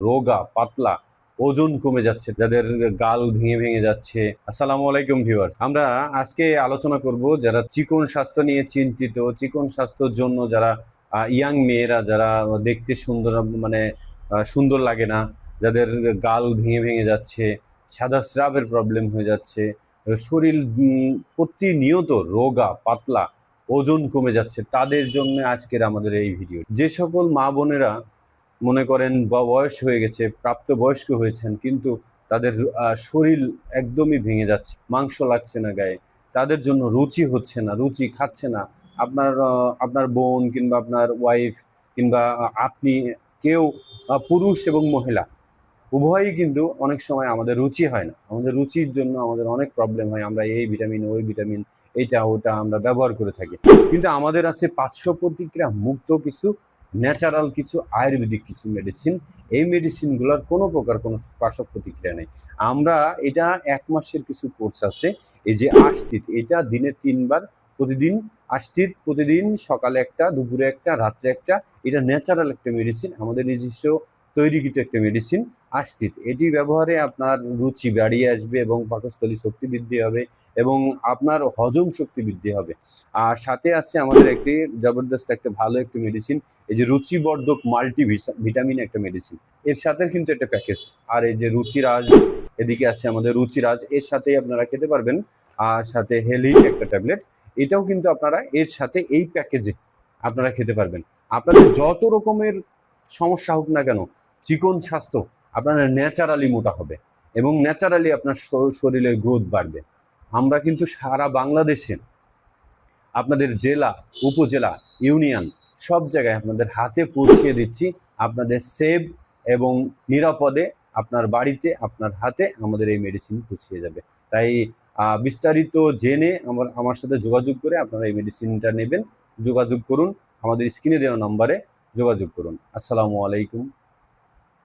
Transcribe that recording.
রোগা পাতলা, ওজন কমে যাচ্ছে, যাদের গাল ভেঙে ভেঙে যাচ্ছে। আসসালামু আলাইকুম ভিউয়ার্স, আমরা আজকে আলোচনা করব যারা চিকন স্বাস্থ্য নিয়ে চিন্তিত, চিকন স্বাস্থ্যের জন্য যারা ইয়াং মেয়েরা যারা দেখতে সুন্দর, মানে সুন্দর লাগে না, যাদের গাল ভেঙে ভেঙে যাচ্ছে, সাদা স্রাবের প্রবলেম হয়ে যাচ্ছে, শরীর প্রতিনিয়ত রোগা পাতলা, ওজন কমে যাচ্ছে, তাদের জন্য আজকের আমাদের এই ভিডিও। যে সকল মা বোনেরা মনে করেন বয়স হয়ে গেছে, প্রাপ্তবয়স্ক হয়েছেন, কিন্তু তাদের শরীর একদমই ভেঙে যাচ্ছে, মাংস লাগছে না গায়ে, তাদের জন্য রুচি হচ্ছে না, রুচি খাচ্ছে না, আপনার বোন কিংবা আপনার ওয়াইফ কিংবা আপনি, কেউ, পুরুষ এবং মহিলা উভয়ই কিন্তু অনেক সময় আমাদের রুচি হয় না। আমাদের রুচির জন্য আমাদের অনেক প্রবলেম হয়, আমরা এই ভিটামিন ওই ভিটামিন এইটা ওটা আমরা ব্যবহার করে থাকি, কিন্তু আমাদের আছে পার্শ্ব প্রতিক্রিয়া মুক্ত কিছু ন্যাচারাল কিছু আয়ুর্বেদিক কিছু মেডিসিন। এই মেডিসিনগুলোর কোনো প্রকার কোনো পার্শ্ব প্রতিক্রিয়া নেই। আমরা এটা 1 মাসের কিছু কোর্স আছে। এই যে আষ্টিত, এটা দিনে 3 বার, প্রতিদিন আষ্টিত, প্রতিদিন সকালে একটা, দুপুরে একটা, রাত্রে একটা। এটা ন্যাচারাল একটা মেডিসিন, আমাদের নিজস্ব তৈরিকৃত একটা মেডিসিন আষ্টিত। এটি ব্যবহারে আপনার রুচি বাড়িয়ে আসবে এবং পাকস্থলী শক্তি বৃদ্ধি হবে এবং আপনার হজম শক্তি বৃদ্ধি হবে। আর সাথে আছে আমাদের একটি জবরদস্ত একটা ভালো একটা মেডিসিন, এই যে রুচিবর্ধক মাল্টি ভিটামিন একটা মেডিসিন, এর সাথে কিন্তু একটা প্যাকেজ। আর এই যে রুচিরাজ, এদিকে আছে আমাদের রুচিরাজ, এর সাথেই আপনারা খেতে পারবেন। আর সাথে হেলিট একটা ট্যাবলেট, এটাও কিন্তু আপনারা এর সাথে এই প্যাকেজে আপনারা খেতে পারবেন। আপনাদের যত রকমের সমস্যা হোক না কেন, চিকন স্বাস্থ্য, আপনার ন্যাচারালি মোটা হবে এবং ন্যাচারালি আপনার শরীরের গ্রোথ বাড়বে। আমরা কিন্তু সারা বাংলাদেশে আপনাদের জেলা, উপজেলা, ইউনিয়ন সব জায়গায় আপনাদের হাতে পৌঁছিয়ে দিচ্ছি, আপনাদের সেভ এবং নিরাপদে আপনার বাড়িতে আপনার হাতে আমাদের এই মেডিসিন পৌঁছিয়ে যাবে। তাই বিস্তারিত জেনে আমার সাথে যোগাযোগ করে আপনারা এই মেডিসিনটা নেবেন। যোগাযোগ করুন, আমাদের স্ক্রিনে দেওয়া নম্বরে যোগাযোগ করুন। আসসালামু আলাইকুম।